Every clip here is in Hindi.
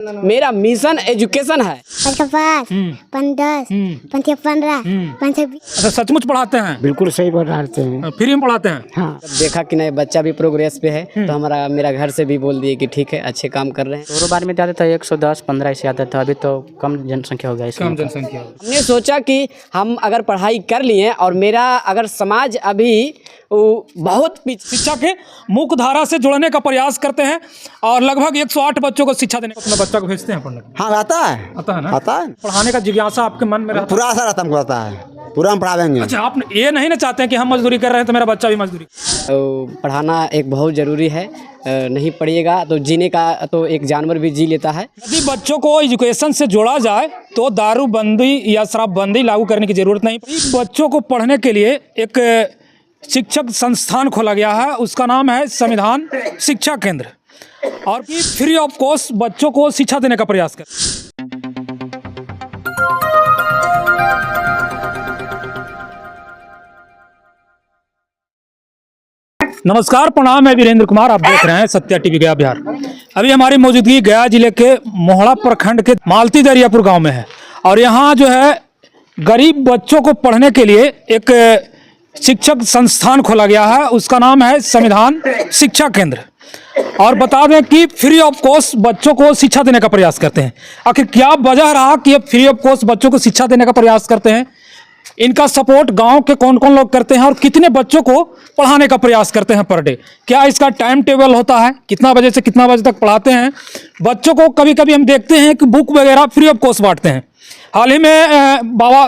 मेरा मिशन एजुकेशन है। 5 10 15 अच्छा, सचमुच पढ़ाते हैं? बिल्कुल सही पढ़ाते हैं, फ्री में पढ़ाते हैं? हाँ। जब देखा कि नहीं बच्चा भी प्रोग्रेस पे है तो मेरा घर से भी बोल दिए कि ठीक है अच्छे काम कर रहे हैं। शुरू बार में जाते थे 110-15 से आता था, अभी तो कम जनसंख्या हो गया। कम जनसंख्या। हमने सोचा कि हम अगर पढ़ाई कर लिए और मेरा अगर समाज अभी बहुत शिक्षा के मुख्य धारा से जुड़ने का प्रयास करते हैं और लगभग 108 बच्चों को शिक्षा देने को अपने बच्चा को भेजते हैं पढ़ने। हाँ आता है ना? आता है। पढ़ाने का जिज्ञासा आपके मन में रहता है? पूरा आशा रहता हमको, आता है पूरा हम पढ़ाएंगे। अच्छा, आप ये नहीं ना चाहते हैं कि हम मजदूरी कर रहे हैं तो मेरा बच्चा भी मजदूरी? पढ़ाना एक बहुत ज़रूरी है, नहीं पढ़िएगा तो जीने का तो एक जानवर भी जी लेता है। यदि बच्चों को एजुकेशन से जोड़ा जाए तो दारूबंदी या शराबबंदी लागू करने की जरूरत नहीं। बच्चों को पढ़ने के लिए एक शिक्षक संस्थान खोला गया है, उसका नाम है संविधान शिक्षा केंद्र, और फ्री ऑफ कॉस्ट बच्चों को शिक्षा देने का प्रयास कर। नमस्कार, प्रणाम, मैं वीरेंद्र कुमार, आप देख रहे हैं सत्या टीवी गया बिहार। अभी हमारी मौजूदगी गया जिले के मोहड़ा प्रखंड के मालती दरियापुर गांव में है और यहाँ जो है गरीब बच्चों को पढ़ने के लिए एक शिक्षक संस्थान खोला गया है, उसका नाम है संविधान शिक्षा केंद्र। और बता दें कि फ्री ऑफ कॉस्ट बच्चों को शिक्षा देने का प्रयास करते हैं। आखिर क्या वजह रहा कि ये फ्री ऑफ कॉस्ट बच्चों को शिक्षा देने का प्रयास करते हैं, इनका सपोर्ट गांव के कौन कौन लोग करते हैं और कितने बच्चों को पढ़ाने का प्रयास करते हैं पर डे, क्या इसका टाइम टेबल होता है, कितना बजे से कितना बजे तक पढ़ाते हैं बच्चों को। कभी कभी हम देखते हैं कि बुक वगैरह फ्री ऑफ कॉस्ट बांटते हैं। हाल ही में बाबा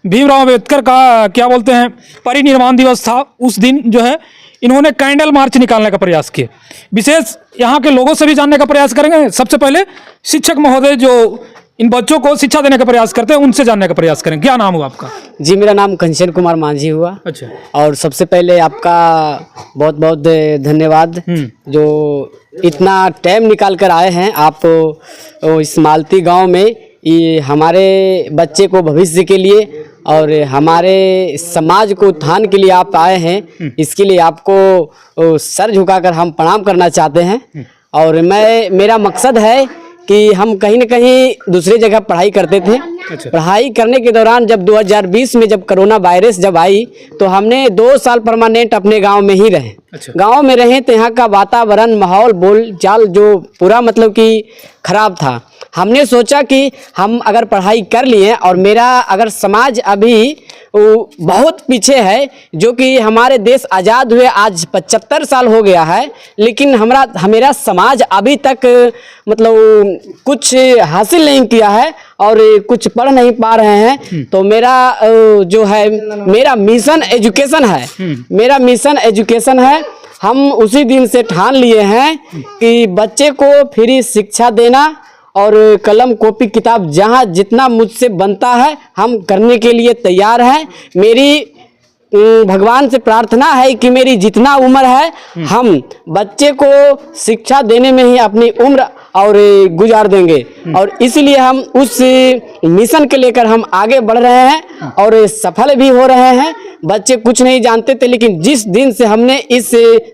भीमराव अम्बेडकर का क्या बोलते हैं परिनिर्वाण दिवस था, उस दिन जो है इन्होंने कैंडल मार्च निकालने का प्रयास किया। विशेष यहाँ के लोगों से भी जानने का प्रयास करेंगे। सबसे पहले शिक्षक महोदय जो इन बच्चों को शिक्षा देने का प्रयास करते हैं उनसे जानने का प्रयास करें। क्या नाम हुआ आपका? जी, मेरा नाम कंचन कुमार मांझी हुआ। अच्छा। और सबसे पहले आपका बहुत बहुत धन्यवाद जो इतना टाइम निकाल कर आए हैं आप इस मालती गांव में, ये हमारे बच्चे को भविष्य के लिए और हमारे समाज को उत्थान के लिए आप आए हैं। इसके लिए आपको सर झुकाकर हम प्रणाम करना चाहते हैं। और मेरा मकसद है कि हम कहीं न कहीं दूसरी जगह पढ़ाई करते थे। अच्छा। पढ़ाई करने के दौरान जब 2020 में जब कोरोना वायरस जब आई तो हमने 2 साल परमानेंट अपने गांव में ही रहे। अच्छा। गांव में रहे तो यहाँ का वातावरण, माहौल, बोलचाल जो पूरा मतलब कि खराब था। हमने सोचा कि हम अगर पढ़ाई कर लिए और मेरा अगर समाज अभी बहुत पीछे है, जो कि हमारे देश आज़ाद हुए आज 75 साल हो गया है, लेकिन मेरा समाज अभी तक मतलब कुछ हासिल नहीं किया है और कुछ पढ़ नहीं पा रहे हैं। तो मेरा जो है मेरा मिशन एजुकेशन है, मेरा मिशन एजुकेशन है। हम उसी दिन से ठान लिए हैं कि बच्चे को फ्री शिक्षा देना और कलम कॉपी किताब जहाँ जितना मुझसे बनता है हम करने के लिए तैयार हैं। मेरी भगवान से प्रार्थना है कि मेरी जितना उम्र है हम बच्चे को शिक्षा देने में ही अपनी उम्र और गुजार देंगे। और इसलिए हम उस मिशन के लेकर हम आगे बढ़ रहे हैं और सफल भी हो रहे हैं। बच्चे कुछ नहीं जानते थे, लेकिन जिस दिन से हमने इस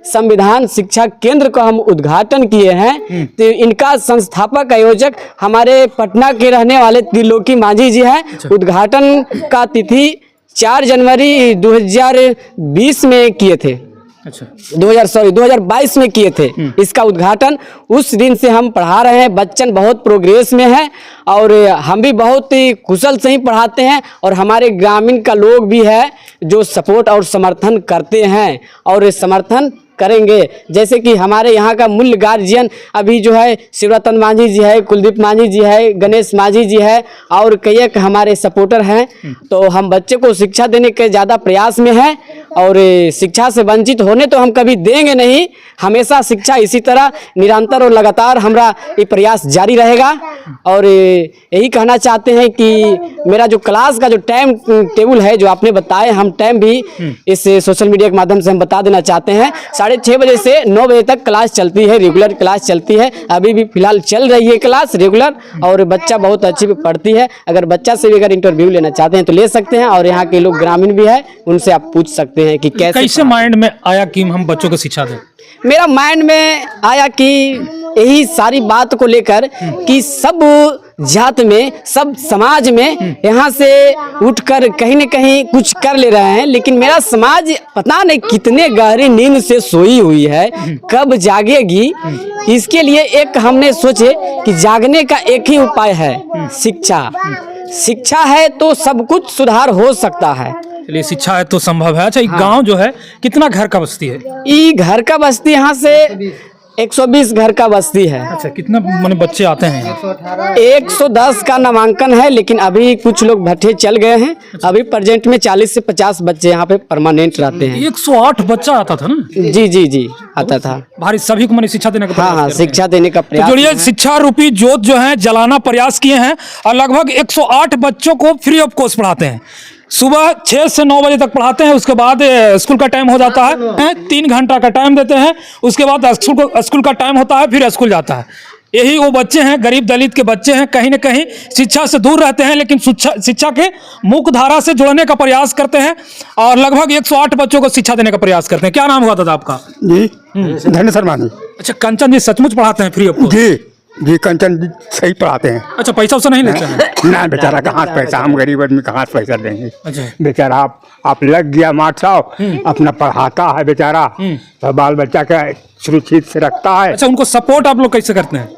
संविधान शिक्षा केंद्र का हम उद्घाटन किए हैं तो इनका संस्थापक आयोजक हमारे पटना के रहने वाले त्रिलोकी मांझी जी हैं। उद्घाटन का तिथि 4 जनवरी 2020 में किए थे। अच्छा। 2022 में किए थे इसका उद्घाटन। उस दिन से हम पढ़ा रहे हैं। बच्चन बहुत प्रोग्रेस में है और हम भी बहुत ही कुशल से ही पढ़ाते हैं और हमारे ग्रामीण का लोग भी है जो सपोर्ट और समर्थन करते हैं और समर्थन करेंगे। जैसे कि हमारे यहाँ का मूल्य गार्जियन अभी जो है शिवरतन मांझी जी है, कुलदीप मांझी जी है, गणेश मांझी जी है और कई एक हमारे सपोर्टर हैं। तो हम बच्चे को शिक्षा देने के ज़्यादा प्रयास में हैं और शिक्षा से वंचित होने तो हम कभी देंगे नहीं। हमेशा शिक्षा इसी तरह निरंतर और लगातार हमारा ये प्रयास जारी रहेगा। और यही कहना चाहते हैं कि मेरा जो क्लास का जो टाइम टेबल है जो आपने बताए, हम टाइम भी इस सोशल मीडिया के माध्यम से हम बता देना चाहते हैं। 6:30 बजे से 9 बजे तक क्लास चलती है, रेगुलर क्लास चलती है। अभी भी फिलहाल चल रही है क्लास रेगुलर और बच्चा बहुत अच्छी पढ़ती है। अगर बच्चा से भी अगर इंटरव्यू लेना चाहते हैं तो ले सकते हैं और यहाँ के लोग ग्रामीण भी है, उनसे आप पूछ सकते हैं कि कैसे माइंड में आया कि हम बच्चों को शिक्षा दें। मेरा माइंड में आया कि यही सारी बात को लेकर कि सब जात में, सब समाज में यहाँ से उठकर कहीं न कहीं कुछ कर ले रहे हैं, लेकिन मेरा समाज पता नहीं कितने गहरी नींद से सोई हुई है, कब जागेगी। इसके लिए एक हमने सोचे कि जागने का एक ही उपाय है, शिक्षा। शिक्षा है तो सब कुछ सुधार हो सकता है। चलिए, शिक्षा है तो संभव है। अच्छा, ये गांव जो है कितना घर का बस्ती है? ये घर का बस्ती यहाँ से 120 घर का बस्ती है। अच्छा, कितने माने बच्चे आते हैं? 110 का नामांकन है, लेकिन अभी कुछ लोग भट्टे चल गए हैं। अभी प्रेजेंट में 40 से 50 बच्चे यहाँ पे परमानेंट रहते हैं। 108 बच्चा आता था ना? जी जी जी, आता था। भारी सभी को मैंने शिक्षा देने का हाँ हाँ, शिक्षा देने का तो प्रयास। जोड़िए, शिक्षा रूपी जोत जो है जलाना प्रयास किए हैं और लगभग 108 बच्चों को फ्री ऑफ कॉस्ट पढ़ाते हैं। सुबह 6 से 9 बजे तक पढ़ाते हैं, उसके बाद स्कूल का टाइम हो जाता है, 3 घंटा का टाइम देते हैं, उसके बाद स्कूल का टाइम होता है, फिर स्कूल जाता है। यही वो बच्चे हैं, गरीब दलित के बच्चे हैं, कहीं न कहीं शिक्षा से दूर रहते हैं, लेकिन शिक्षा के मुख्य धारा से जुड़ने का प्रयास करते हैं और लगभग 108 बच्चों को शिक्षा देने का प्रयास करते हैं। क्या नाम हुआ दादा आपका? जी धन्य शर्मा जी। अच्छा, कंचन जी सचमुच पढ़ाते हैं फ्री ऑफ कॉस्ट? जी जी, कंचन जी सही पढ़ाते हैं। अच्छा, पैसा उसे नहीं लेते हैं? ना बेचारा, कहाँ से पैसा, हम गरीब आदमी कहाँ से पैसा देंगे। अच्छा, बेचारा आप लग गया मास्टर साहब, अपना पढ़ाता है बेचारा, तो बाल बच्चा का सुरक्षित से रखता है। अच्छा, उनको सपोर्ट आप लोग कैसे करते हैं?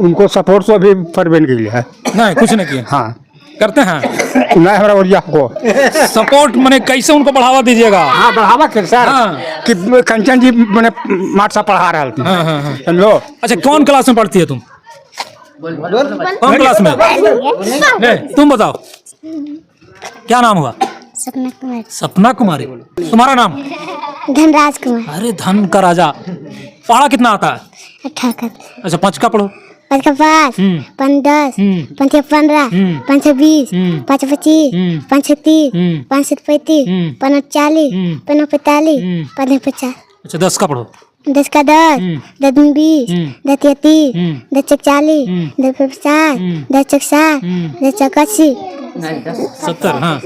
उनको सपोर्ट तो अभी फरबेन के लिए है। नहीं, कुछ नहीं किया? हाँ, करते हैं। नहीं हमारा ओरिया को सपोर्ट मैंने कैसे उनको बढ़ावा दीजिएगा? हाँ, बढ़ावा के सर हाँ। कि कंचन जी मैंने मास्टर साहब पढ़ा रहा थी। हाँ हाँ हाँ। समझो। अच्छा, कौन क्लास में पढ़ती है तुम? कौन क्लास में? नहीं, तुम बताओ, क्या नाम हुआ? सपना कुमार। सपना कुमारी। तुम्हारा नाम? धनराज कुमार। अरे धन का राजा। पढ़ा कितना आता है? 18। अच्छा, 5 का पढ़ो। 5 का 5, 5 10, 5 15, 5 20, 5 25, 5 30, 5 35, 5 40, 5 45, 5 50। अच्छा, 10 का पढ़ो। 10 का 10, 10 20, 10 30, 10 40, 10 50, 10 60, 10 80, 70। हाँ,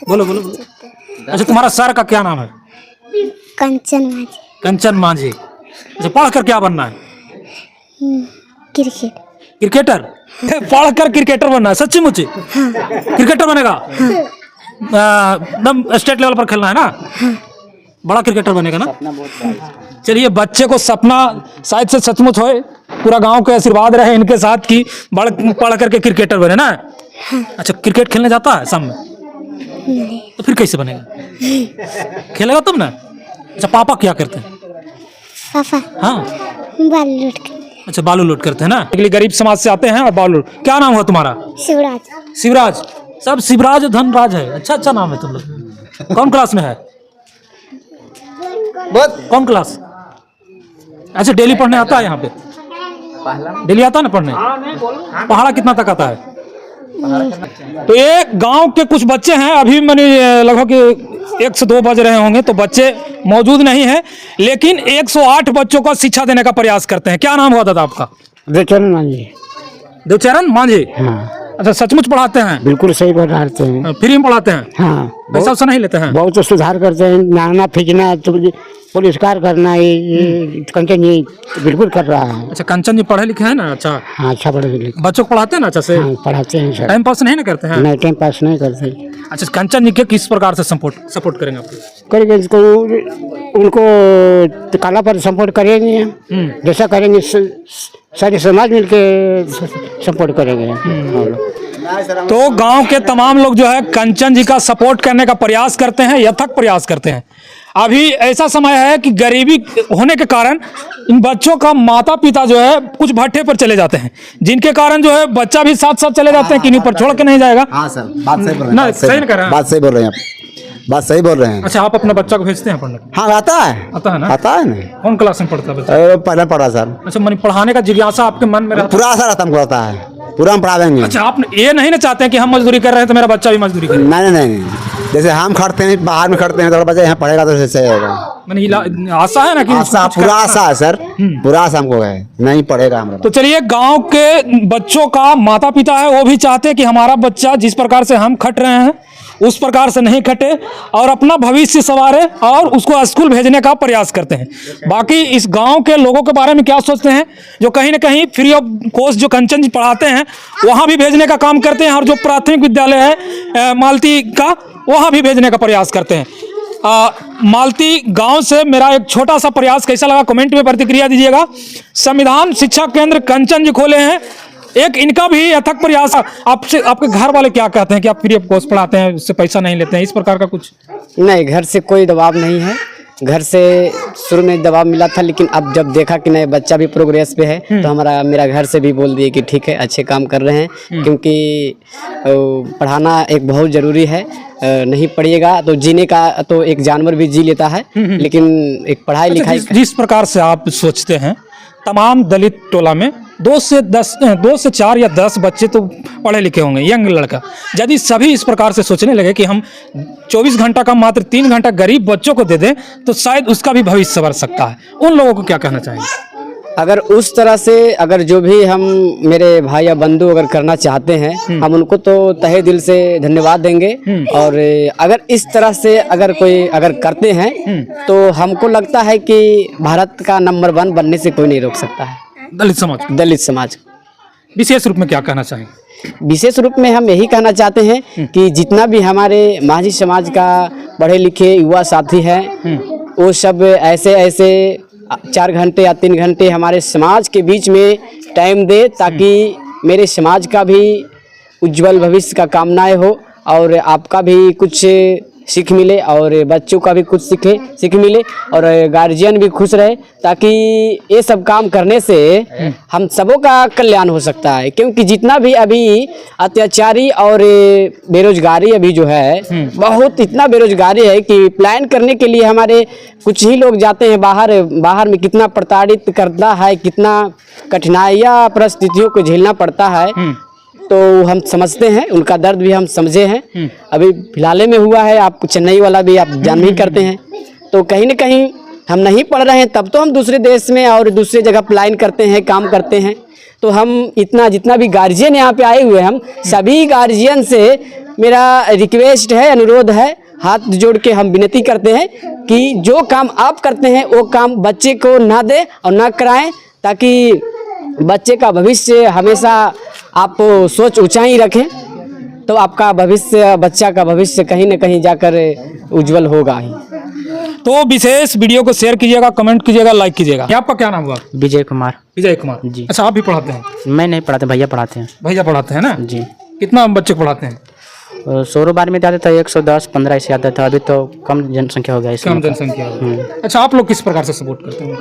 बोलो बोलो। अच्छा, तुम्हारा सर का क्या नाम है? कंचन माझी। कंचन मांझी। अच्छा, पढ़ कर क्या बनना है? क्रिकेट। क्रिकेटर? पढ़ कर क्रिकेटर बनना है? सच्ची मुच्ची? क्रिकेटर बनेगा? एकदम स्टेट लेवल पर खेलना है ना? बड़ा क्रिकेटर बनेगा ना? चलिए, बच्चे को सपना शायद से सचमुच होए, पूरा गांव के आशीर्वाद रहे इनके साथ कि पढ़ करके क्रिकेटर बने ना। अच्छा, क्रिकेट खेलने जाता है शाम में? तो फिर कैसे बनेगा? खेलेगा तुम ना? अच्छा, पापा क्या करते हैं? पापा हाँ, बाल लूट के। अच्छा, बालू लोड करते हैं ना? इसलिए गरीब समाज से आते हैं और बालू। क्या नाम हुआ तुम्हारा? शिवराज। शिवराज। सब शिवराज धनराज है। अच्छा अच्छा नाम है तुम लोग। कौन क्लास में है? कौन क्लास? अच्छा, डेली पढ़ने आता है यहाँ पे? डेली आता है ना पढ़ने? पहाड़ा कितना तक आता है? तो ये गांव के कुछ बच्चे हैं, अभी मैंने लगभग 1 से 2 बज रहे होंगे, तो बच्चे मौजूद नहीं हैं, लेकिन 108 बच्चों को शिक्षा देने का प्रयास करते हैं। क्या नाम हुआ दादा आपका? देवचरण मांझी। देवचरण मांझी। हाँ, अच्छा, सचमुच पढ़ाते हैं? बिल्कुल सही पढ़ाते हैं। फ्री में पढ़ाते हैं? हाँ, पैसा उससे नहीं लेते हैं? बहुत सुधार करते हैं, नहाना फेंकना, पुरस्कार करना, ये कंचन जी बिल्कुल कर रहा है। अच्छा, कंचन जी पढ़े लिखे हैं ना? अच्छा हाँ, अच्छा पढ़े लिखे। बच्चों को पढ़ाते हैं ना अच्छा से? हाँ, पढ़ाते हैं सर। टाइम पास नहीं ना करते हैं? नहीं, टाइम पास नहीं करते। अच्छा, कंचन जी के किस प्रकार से सपोर्ट करेंगे आप? करेंगे इसको, उनको कला पर सपोर्ट करेंगे, जैसा करेंगे सारे समाज मिलके सपोर्ट करेंगे। तो गांव के तमाम लोग जो है कंचन जी का सपोर्ट करने का प्रयास करते हैं, यथक प्रयास करते हैं। अभी ऐसा समय है कि गरीबी होने के कारण इन बच्चों का माता पिता जो है कुछ भट्टे पर चले जाते हैं, जिनके कारण जो है बच्चा भी साथ साथ चले जाते हैं, किन्हीं पर छोड़ के नहीं जाएगा। हाँ सर, बात सही बोल रहे ना, हैं। सही नहीं कर रहे हैं? बात सही बोल रहे हैं आप, बात सही बोल रहे हैं। अच्छा, आप अपने बच्चा को भेजते हैं पढ़ने? हाँ, आता है। आता है ना? आता है ना। कौन क्लास में पढ़ता है बच्चा? पहले पढ़ा सर। अच्छा, मैंने पढ़ाने का जिज्ञासा आपके मन में रहता है? पूरा असर आता हमको आता है, पूरा हम पढ़ा देंगे। अच्छा, आप ये नहीं ना चाहते हैं कि हम मजदूरी कर रहे हैं तो मेरा बच्चा भी मजदूरी करे? नहीं नहीं नहीं, जैसे हम खड़ते हैं बाहर में खड़ते हैं तो बच्चा यहाँ पढ़ेगा तो सही होगा। मैंने आशा है ना कि आशा, पूरा आशा है सर, पूरा आशा हमको है, नहीं पढ़ेगा हमारा। तो चलिए, गांव के बच्चों का माता पिता है, वो भी चाहते हैं कि हमारा बच्चा जिस प्रकार से हम खट रहे हैं उस प्रकार से नहीं खटे और अपना भविष्य संवारे और उसको स्कूल भेजने का प्रयास करते हैं। बाकी इस गांव के लोगों के बारे में क्या सोचते हैं, जो कहीं ना कहीं फ्री ऑफ कॉस्ट जो कंचन जी पढ़ाते हैं वहाँ भी भेजने का काम करते हैं, और जो प्राथमिक विद्यालय है मालती का वहाँ भी भेजने का प्रयास करते हैं। मालती गांव से मेरा एक छोटा सा प्रयास कैसा लगा कमेंट में प्रतिक्रिया दीजिएगा। संविधान शिक्षा केंद्र कंचन जी खोले हैं, एक इनका भी अथक प्रयास। आपसे आपके घर वाले क्या कहते हैं कि आप फ्री ऑफ कॉस्ट पढ़ाते हैं, उससे पैसा नहीं लेते हैं, इस प्रकार का कुछ? नहीं, घर से कोई दबाव नहीं है। घर से शुरू में दबाव मिला था, लेकिन अब जब देखा कि नहीं बच्चा भी प्रोग्रेस पे है तो मेरा घर से भी बोल दिए कि ठीक है, अच्छे काम कर रहे हैं, क्योंकि पढ़ाना एक बहुत ज़रूरी है। नहीं पढ़िएगा तो जीने का तो एक जानवर भी जी लेता है, लेकिन एक पढ़ाई लिखाई जिस प्रकार से आप सोचते हैं, तमाम दलित टोला में 2 से 4 या 10 बच्चे तो पढ़े लिखे होंगे, यंग लड़का। यदि सभी इस प्रकार से सोचने लगे कि हम 24 घंटा का मात्र 3 घंटा गरीब बच्चों को दे दें तो शायद उसका भी भविष्य संवर सकता है। उन लोगों को क्या कहना चाहेंगे? अगर उस तरह से अगर जो भी हम मेरे भाई या बंधु अगर करना चाहते हैं, हम उनको तो तहे दिल से धन्यवाद देंगे। और अगर इस तरह से अगर कोई अगर करते हैं तो हमको लगता है कि भारत का नंबर 1 बनने से कोई नहीं रोक सकता है। दलित समाज विशेष रूप में क्या कहना चाहेंगे? विशेष रूप में हम यही कहना चाहते हैं कि जितना भी हमारे माझी समाज का पढ़े लिखे युवा साथी हैं, वो सब ऐसे 4 घंटे या 3 घंटे हमारे समाज के बीच में टाइम दे, ताकि मेरे समाज का भी उज्जवल भविष्य का कामनाएं हो और आपका भी कुछ सीख मिले और बच्चों का भी कुछ सीख मिले और गार्जियन भी खुश रहे, ताकि ये सब काम करने से हम सबों का कल्याण हो सकता है। क्योंकि जितना भी अभी अत्याचारी और बेरोजगारी अभी जो है, बहुत इतना बेरोजगारी है कि प्लान करने के लिए हमारे कुछ ही लोग जाते हैं बाहर में कितना प्रताड़ित करता है, कितना कठिनाइयाँ परिस्थितियों को झेलना पड़ता है, तो हम समझते हैं, उनका दर्द भी हम समझे हैं। अभी फिलहाल में हुआ है, आप चेन्नई वाला भी आप जान ही करते हैं। तो कहीं ना कहीं हम नहीं पढ़ रहे हैं तब तो हम दूसरे देश में और दूसरे जगह प्लान करते हैं, काम करते हैं। तो हम जितना भी गार्जियन यहाँ पे आए हुए, हम सभी गार्जियन से मेरा रिक्वेस्ट है, अनुरोध है, हाथ जोड़ के हम विनती करते हैं कि जो काम आप करते हैं वो काम बच्चे को ना दें और ना कराएं, ताकि बच्चे का भविष्य हमेशा आप सोच ऊंचाई रखें, तो आपका भविष्य, बच्चा का भविष्य कहीं न कहीं जाकर उज्जवल होगा ही। तो विशेष वीडियो को शेयर कीजिएगा, कमेंट कीजिएगा, लाइक कीजिएगा। आपका क्या नाम हुआ? विजय कुमार। विजय कुमार जी। अच्छा, आप भी पढ़ाते हैं? मैं नहीं पढ़ाते, भैया पढ़ाते हैं। भैया पढ़ाते हैं ना जी। कितना बच्चे को पढ़ाते हैं? शुरुआत में आता था 110-15 ऐसे आता था, अभी तो कम जनसंख्या हो गया है। कम जनसंख्या हो गई। अच्छा, आप लोग किस प्रकार से सपोर्ट करते हैं?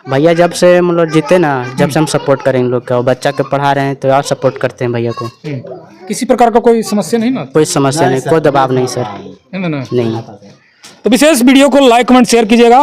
भैया जब से मतलब जीते ना, जब से हम सपोर्ट करें इन लोग का, और बच्चा के पढ़ा रहे हैं तो आप सपोर्ट करते हैं भैया को। किसी प्रकार का कोई समस्या नहीं ना? कोई समस्या नहीं, कोई दबाव नहीं सर। नहीं। नहीं। तो विशेष वीडियो को लाइक कमेंट शेयर कीजिएगा।